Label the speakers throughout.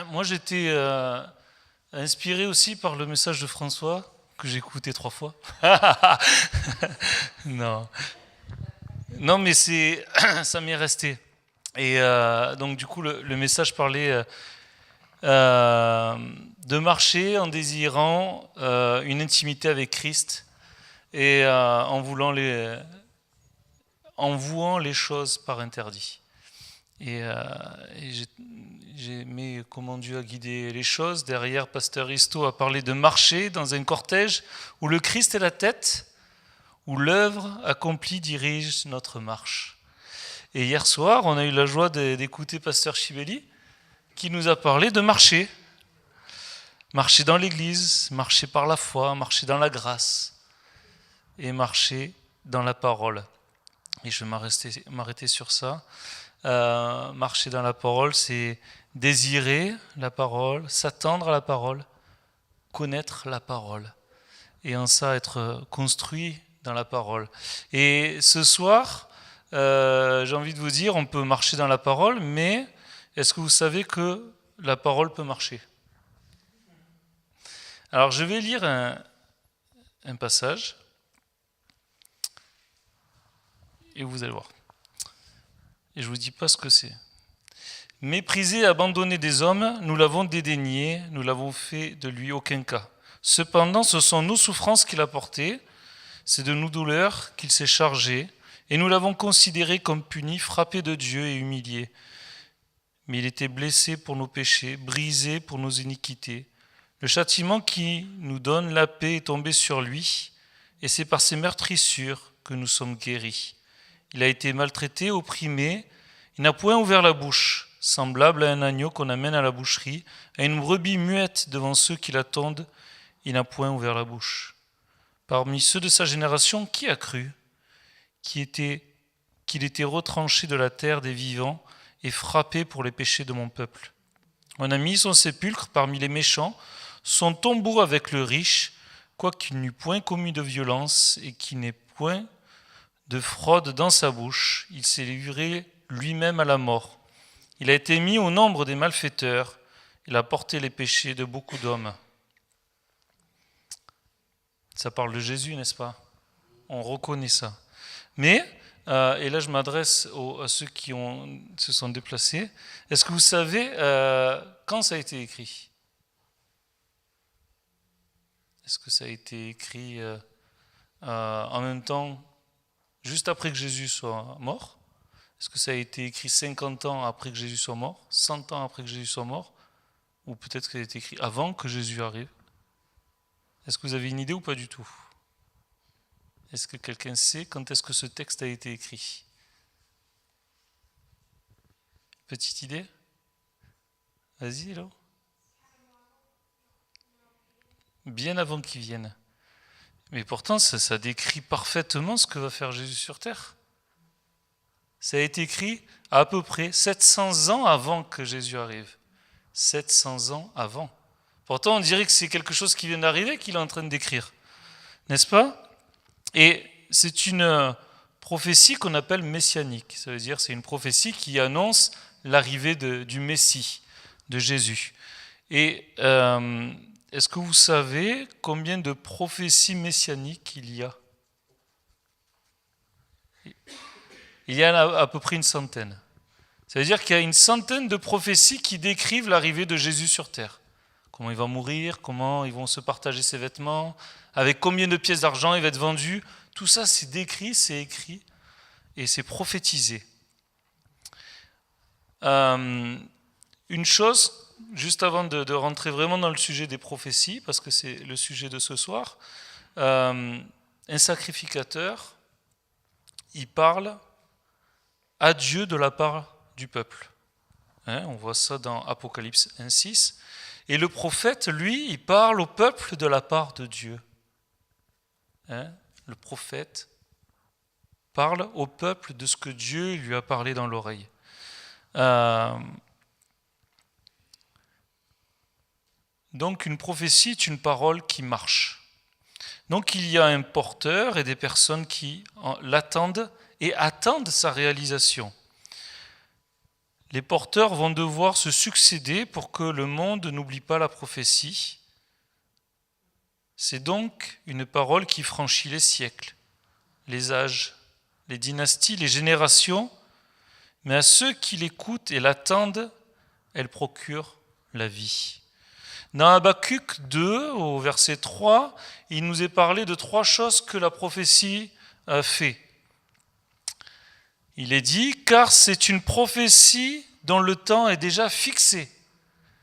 Speaker 1: moi j'étais inspiré aussi par le message de François, que j'ai écouté 3 fois. Non, non, mais ça m'est resté. Et donc du coup, le message parlait euh, de marcher en désirant une intimité avec Christ et en vouant les choses par interdit. Et, euh, et j'ai aimé comment Dieu a guidé les choses. Derrière, Pasteur Risto a parlé de marcher dans un cortège où le Christ est la tête, où l'œuvre accomplie dirige notre marche. Et hier soir, on a eu la joie d'écouter Pasteur Chibelli qui nous a parlé de marcher. Marcher dans l'église, marcher par la foi, marcher dans la grâce et marcher dans la parole. Et je vais m'arrêter sur ça. Marcher dans la parole, c'est désirer la parole, s'attendre à la parole, connaître la parole. Et en ça, être construit dans la parole. Et ce soir, j'ai envie de vous dire, on peut marcher dans la parole, mais est-ce que vous savez que la parole peut marcher ? Alors je vais lire un passage, et vous allez voir. Et je ne vous dis pas ce que c'est. Méprisé et abandonné des hommes, nous l'avons dédaigné, nous l'avons fait de lui aucun cas. Cependant, ce sont nos souffrances qu'il a portées, c'est de nos douleurs qu'il s'est chargé, et nous l'avons considéré comme puni, frappé de Dieu et humilié. Mais il était blessé pour nos péchés, brisé pour nos iniquités. Le châtiment qui nous donne la paix est tombé sur lui, et c'est par ses meurtrissures que nous sommes guéris. Il a été maltraité, opprimé, il n'a point ouvert la bouche, semblable à un agneau qu'on amène à la boucherie, à une brebis muette devant ceux qui l'attendent, il n'a point ouvert la bouche. Parmi ceux de sa génération, qui a cru qu'il était retranché de la terre des vivants et frappé pour les péchés de mon peuple ? On a mis son sépulcre parmi les méchants, son tombeau avec le riche, quoiqu'il n'eût point commis de violence et qu'il n'ait point de fraude dans sa bouche, il s'est livré lui-même à la mort. Il a été mis au nombre des malfaiteurs, il a porté les péchés de beaucoup d'hommes. Ça parle de Jésus, n'est-ce pas ? On reconnaît ça. Mais, et là je m'adresse à ceux qui se sont déplacés, est-ce que vous savez quand ça a été écrit ? Est-ce que ça a été écrit en même temps, juste après que Jésus soit mort ? Est-ce que ça a été écrit 50 ans après que Jésus soit mort ? 100 ans après que Jésus soit mort ? Ou peut-être que ça a été écrit avant que Jésus arrive ? Est-ce que vous avez une idée ou pas du tout ? Est-ce que quelqu'un sait quand est-ce que ce texte a été écrit ? Petite idée ? Vas-y, là. Bien avant qu'il vienne. Mais pourtant, ça décrit parfaitement ce que va faire Jésus sur terre. Ça a été écrit à peu près 700 ans avant que Jésus arrive. 700 ans avant. Pourtant, on dirait que c'est quelque chose qui vient d'arriver qu'il est en train d'écrire. N'est-ce pas ? Et c'est une prophétie qu'on appelle messianique. Ça veut dire que c'est une prophétie qui annonce l'arrivée du Messie, de Jésus. Et est-ce que vous savez combien de prophéties messianiques il y a ? Il y en a à peu près une centaine. Ça veut dire qu'il y a une centaine de prophéties qui décrivent l'arrivée de Jésus sur terre. Comment il va mourir, comment ils vont se partager ses vêtements, avec combien de pièces d'argent il va être vendu. Tout ça, c'est décrit, c'est écrit et c'est prophétisé. Une chose, juste avant de rentrer vraiment dans le sujet des prophéties, parce que c'est le sujet de ce soir, un sacrificateur, il parle à Dieu de la part du peuple. On voit ça dans Apocalypse 1,6. Et le prophète, lui, il parle au peuple de la part de Dieu. Le prophète parle au peuple de ce que Dieu lui a parlé dans l'oreille. Donc une prophétie est une parole qui marche. Donc il y a un porteur et des personnes qui l'attendent et attendent sa réalisation. Les porteurs vont devoir se succéder pour que le monde n'oublie pas la prophétie. C'est donc une parole qui franchit les siècles, les âges, les dynasties, les générations, mais à ceux qui l'écoutent et l'attendent, elle procure la vie. Dans Habakkuk 2, au verset 3, il nous est parlé de 3 choses que la prophétie a fait. Il est dit, car c'est une prophétie dont le temps est déjà fixé.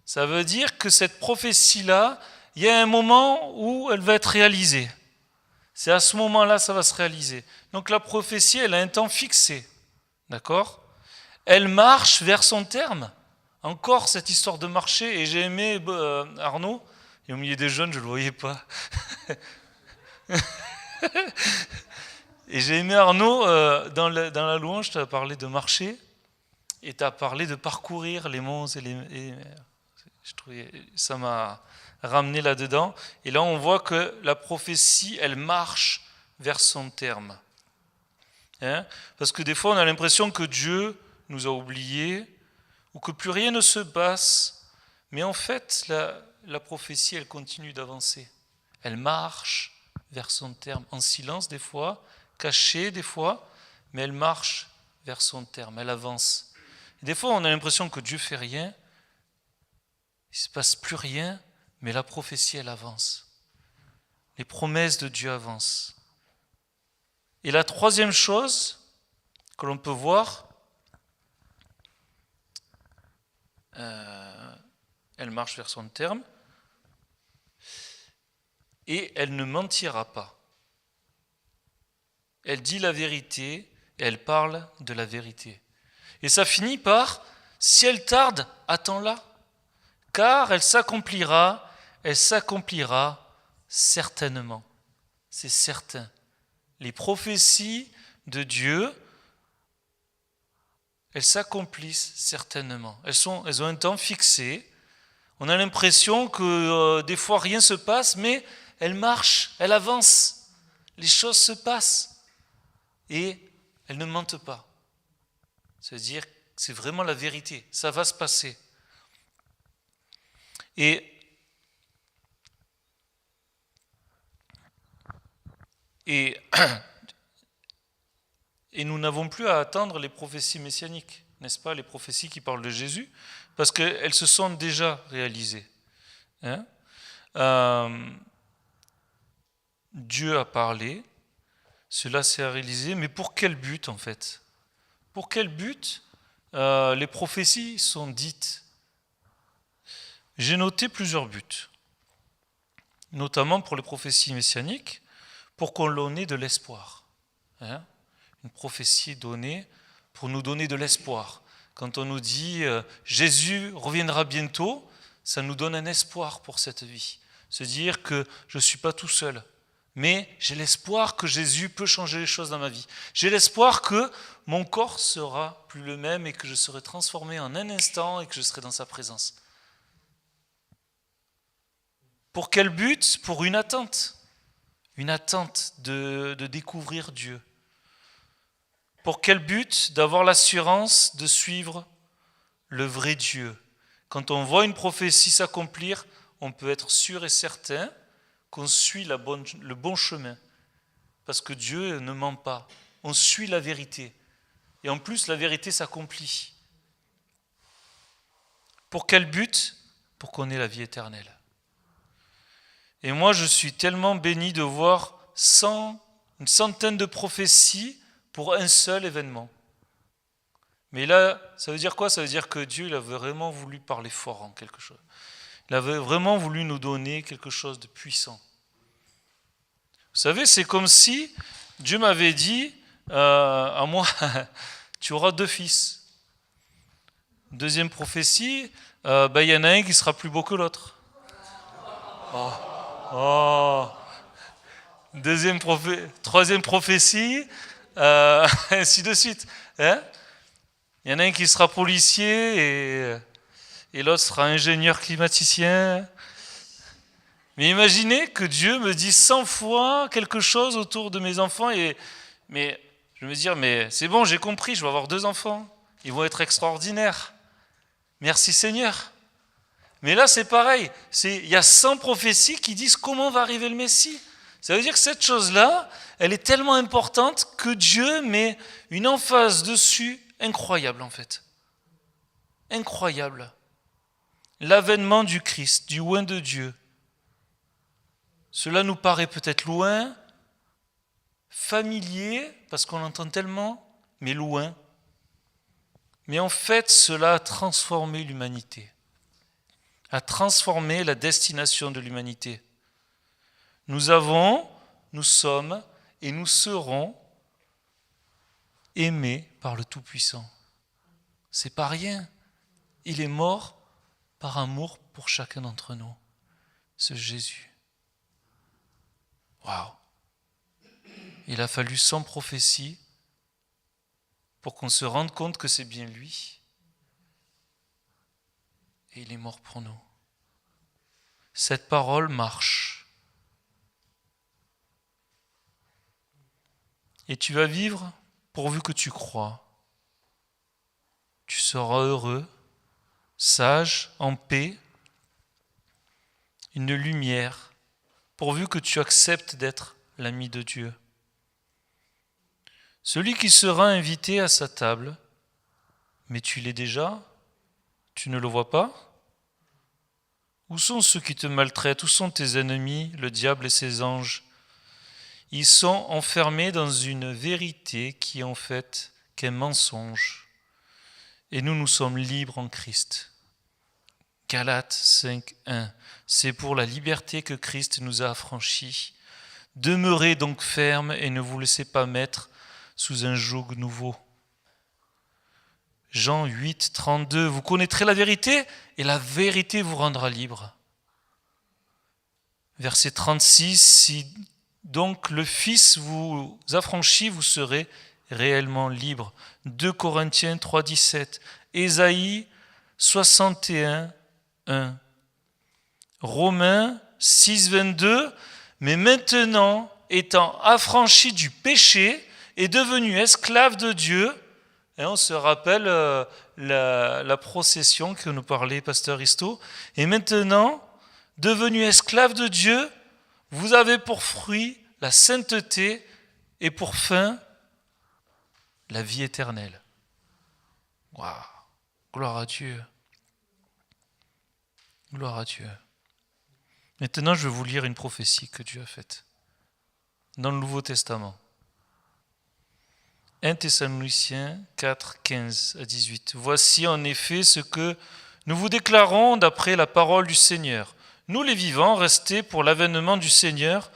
Speaker 1: Ça veut dire que cette prophétie-là, il y a un moment où elle va être réalisée. C'est à ce moment-là ça va se réaliser. Donc la prophétie, elle a un temps fixé. D'accord ? Elle marche vers son terme. Encore cette histoire de marcher. Et j'ai aimé Arnaud, et au milieu des jeunes, je ne le voyais pas. Et j'ai aimé Arnaud, dans la louange, tu as parlé de marcher, et tu as parlé de parcourir les monts et les mers. Je trouvais, ça m'a ramené là-dedans. Et là, on voit que la prophétie, elle marche vers son terme. Hein ? Parce que des fois, on a l'impression que Dieu nous a oubliés, ou que plus rien ne se passe. Mais en fait, la prophétie, elle continue d'avancer. Elle marche vers son terme, en silence des fois, cachée des fois, mais elle marche vers son terme, elle avance. Et des fois, on a l'impression que Dieu fait rien, il ne se passe plus rien, mais la prophétie, elle avance. Les promesses de Dieu avancent. Et la troisième chose que l'on peut voir, elle marche vers son terme, et elle ne mentira pas. Elle dit la vérité, et elle parle de la vérité. Et ça finit par, si elle tarde, attends-la, car elle s'accomplira certainement. C'est certain. Les prophéties de Dieu, elles s'accomplissent certainement. Elles ont un temps fixé. On a l'impression que des fois rien se passe, mais elles marchent, elles avancent. Les choses se passent. Et elles ne mentent pas. C'est-à-dire que c'est vraiment la vérité. Ça va se passer. Et nous n'avons plus à attendre les prophéties messianiques, n'est-ce pas, les prophéties qui parlent de Jésus, parce qu'elles se sont déjà réalisées. Hein ? Dieu a parlé, cela s'est réalisé, mais pour quel but en fait ? Pour quel but les prophéties sont dites ? J'ai noté plusieurs buts, notamment pour les prophéties messianiques, pour qu'on l'on ait de l'espoir. Hein ? Une prophétie donnée pour nous donner de l'espoir. Quand on nous dit Jésus reviendra bientôt, ça nous donne un espoir pour cette vie. Se dire que je ne suis pas tout seul, mais j'ai l'espoir que Jésus peut changer les choses dans ma vie. J'ai l'espoir que mon corps sera plus le même et que je serai transformé en un instant et que je serai dans sa présence. Pour quel but ? Pour une attente de découvrir Dieu. Pour quel but ? D'avoir l'assurance de suivre le vrai Dieu. Quand on voit une prophétie s'accomplir, on peut être sûr et certain qu'on suit le bon chemin. Parce que Dieu ne ment pas. On suit la vérité. Et en plus, la vérité s'accomplit. Pour quel but ? Pour qu'on ait la vie éternelle. Et moi, je suis tellement béni de voir une centaine de prophéties pour un seul événement. Mais là, ça veut dire quoi ? Ça veut dire que Dieu, il avait vraiment voulu parler fort en quelque chose. Il avait vraiment voulu nous donner quelque chose de puissant. Vous savez, c'est comme si Dieu m'avait dit à moi, tu auras 2 fils. Deuxième prophétie, y en a un qui sera plus beau que l'autre. Oh. Troisième prophétie, ainsi de suite. Hein ? Il y en a un qui sera policier et l'autre sera ingénieur climaticien. Mais imaginez que Dieu me dise 100 fois quelque chose autour de mes enfants. Mais je vais me dire, mais c'est bon, j'ai compris, je vais avoir 2 enfants. Ils vont être extraordinaires. Merci Seigneur. Mais là, c'est pareil. Il y a 100 prophéties qui disent comment va arriver le Messie. Ça veut dire que cette chose-là, elle est tellement importante que Dieu met une emphase dessus incroyable en fait. Incroyable. L'avènement du Christ, du oint de Dieu. Cela nous paraît peut-être loin, familier, parce qu'on l'entend tellement, mais loin. Mais en fait, cela a transformé l'humanité, a transformé la destination de l'humanité. Nous sommes et nous serons aimés par le Tout-Puissant. C'est pas rien. Il est mort par amour pour chacun d'entre nous, ce Jésus. Waouh! Il a fallu 100 prophéties pour qu'on se rende compte que c'est bien lui. Et il est mort pour nous. Cette parole marche. Et tu vas vivre pourvu que tu crois. Tu seras heureux, sage, en paix, une lumière, pourvu que tu acceptes d'être l'ami de Dieu. Celui qui sera invité à sa table, mais tu l'es déjà, tu ne le vois pas? Où sont ceux qui te maltraitent? Où sont tes ennemis, le diable et ses anges? Ils sont enfermés dans une vérité qui est en fait qu'un mensonge. Et nous sommes libres en Christ. Galates 5:1. C'est pour la liberté que Christ nous a affranchis. Demeurez donc fermes et ne vous laissez pas mettre sous un joug nouveau. Jean 8:32. Vous connaîtrez la vérité et la vérité vous rendra libre. Verset 36. Si donc le Fils vous affranchit, vous serez réellement libre. 2 Corinthiens 3:17. Ésaïe 61:1. Romains 6:22. Mais maintenant, étant affranchi du péché et devenu esclave de Dieu, et on se rappelle la procession que nous parlait Pasteur Risto, et maintenant, devenu esclave de Dieu, vous avez pour fruit la sainteté et pour fin la vie éternelle. Waouh! Gloire à Dieu. Gloire à Dieu. Maintenant, je vais vous lire une prophétie que Dieu a faite dans le Nouveau Testament. 1 Thessaloniciens 4, 15 à 18. Voici en effet ce que nous vous déclarons d'après la parole du Seigneur. Nous les vivants, restés pour l'avènement du Seigneur,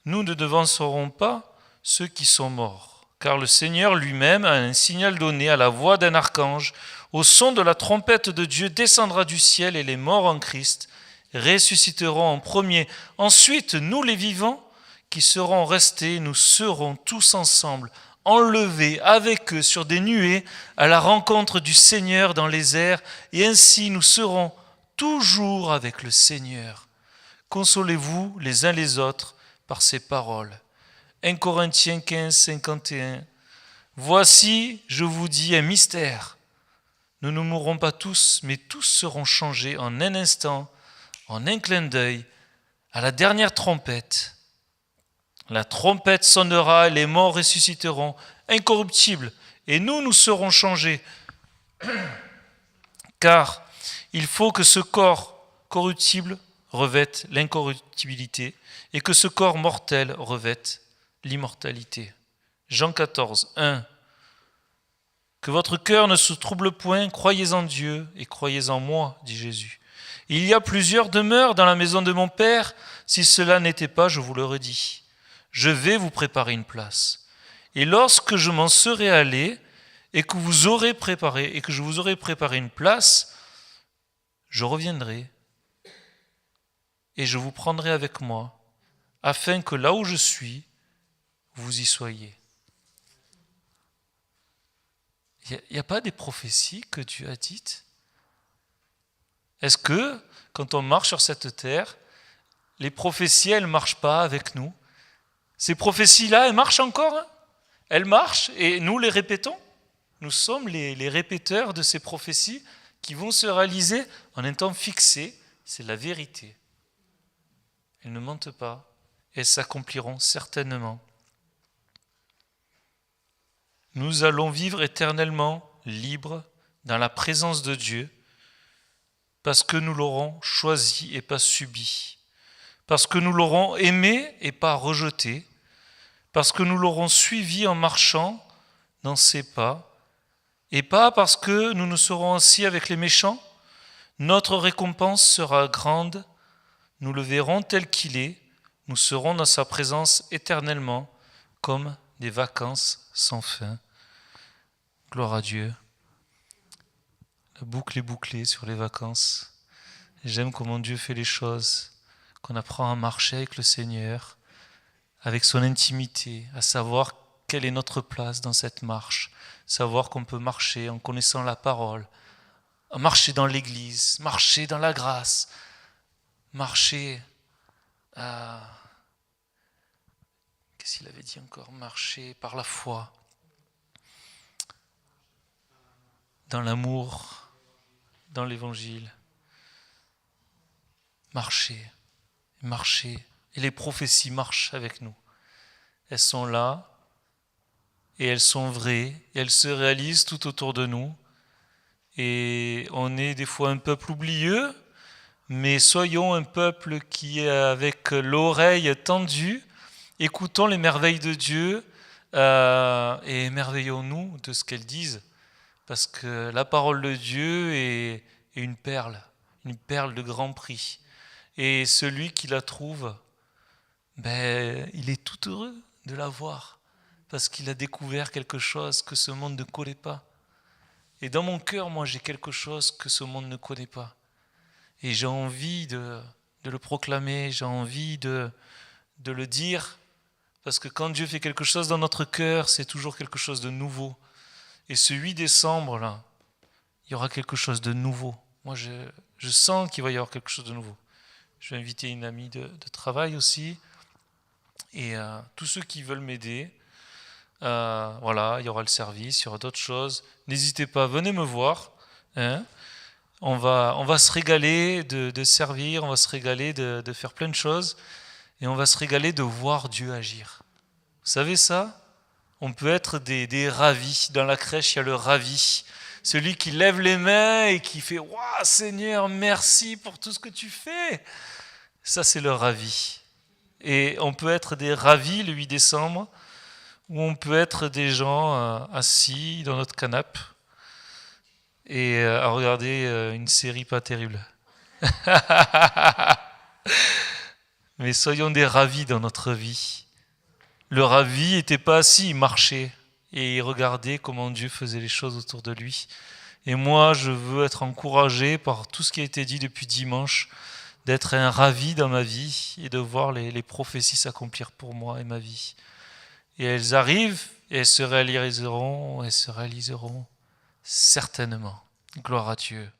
Speaker 1: nous ne devancerons pas ceux qui sont morts. Car le Seigneur lui-même a un signal donné à la voix d'un archange. Au son de la trompette de Dieu descendra du ciel et les morts en Christ ressusciteront en premier. Ensuite, nous les vivants qui serons restés, nous serons tous ensemble enlevés avec eux sur des nuées à la rencontre du Seigneur dans les airs, et ainsi nous serons toujours avec le Seigneur. Consolez-vous les uns les autres par ces paroles. 1 Corinthiens 15, 51. Voici, je vous dis un mystère. Nous ne mourrons pas tous, mais tous seront changés en un instant, en un clin d'œil, à la dernière trompette. La trompette sonnera et les morts ressusciteront, incorruptibles, et nous serons changés. Car il faut que ce corps corruptible revête l'incorruptibilité et que ce corps mortel revête l'immortalité. Jean 14, 1. Que votre cœur ne se trouble point, croyez en Dieu et croyez en moi, dit Jésus. Il y a plusieurs demeures dans la maison de mon Père. Si cela n'était pas, je vous l'aurais dit. Je vais vous préparer une place. Et lorsque je m'en serai allé et que je vous aurai préparé une place, je reviendrai et je vous prendrai avec moi, afin que là où je suis, vous y soyez. Il n'y a pas des prophéties que Dieu a dites? Est-ce que, quand on marche sur cette terre, les prophéties, elles ne marchent pas avec nous? Ces prophéties-là, elles marchent encore, hein? Elles marchent et nous les répétons. Nous sommes les répéteurs de ces prophéties qui vont se réaliser en un temps fixé, c'est la vérité. Elles ne mentent pas, elles s'accompliront certainement. Nous allons vivre éternellement libres dans la présence de Dieu parce que nous l'aurons choisi et pas subi, parce que nous l'aurons aimé et pas rejeté, parce que nous l'aurons suivi en marchant dans ses pas, et pas parce que nous ne serons assis avec les méchants. Notre récompense sera grande, nous le verrons tel qu'il est, nous serons dans sa présence éternellement, comme des vacances sans fin. Gloire à Dieu. La boucle est bouclée sur les vacances. J'aime comment Dieu fait les choses, qu'on apprend à marcher avec le Seigneur, avec son intimité, à savoir quelle est notre place dans cette marche, savoir qu'on peut marcher en connaissant la parole, marcher dans l'église, marcher dans la grâce, marcher à... Qu'est-ce qu'il avait dit encore? Marcher par la foi, dans l'amour, dans l'évangile. Marcher, marcher. Et les prophéties marchent avec nous. Elles sont là, et elles sont vraies, et elles se réalisent tout autour de nous. Et on est des fois un peuple oublieux, mais soyons un peuple qui est avec l'oreille tendue, écoutons les merveilles de Dieu, et émerveillons-nous de ce qu'elles disent. Parce que la parole de Dieu est une perle de grand prix. Et celui qui la trouve, il est tout heureux de la voir, parce qu'il a découvert quelque chose que ce monde ne connaît pas. Et dans mon cœur, moi, j'ai quelque chose que ce monde ne connaît pas. Et j'ai envie de le proclamer, j'ai envie de le dire, parce que quand Dieu fait quelque chose dans notre cœur, c'est toujours quelque chose de nouveau. Et ce 8 décembre, là, il y aura quelque chose de nouveau. Moi, je sens qu'il va y avoir quelque chose de nouveau. Je vais inviter une amie de travail aussi. Et tous ceux qui veulent m'aider, voilà, il y aura le service, il y aura d'autres choses. N'hésitez pas, venez me voir. Hein. On va se régaler de servir, on va se régaler de faire plein de choses. Et on va se régaler de voir Dieu agir. Vous savez ça? On peut être des ravis. Dans la crèche, il y a le ravi. Celui qui lève les mains et qui fait « Waouh, Seigneur, merci pour tout ce que tu fais !» Ça, c'est le ravi. Et on peut être des ravis le 8 décembre, ou on peut être des gens assis dans notre canapé et à regarder une série pas terrible. Mais soyons des ravis dans notre vie. Le ravi n'était pas assis, il marchait et il regardait comment Dieu faisait les choses autour de lui. Et moi, je veux être encouragé par tout ce qui a été dit depuis dimanche, d'être un ravi dans ma vie et de voir les prophéties s'accomplir pour moi et ma vie. Et elles arrivent et elles se réaliseront certainement. Gloire à Dieu.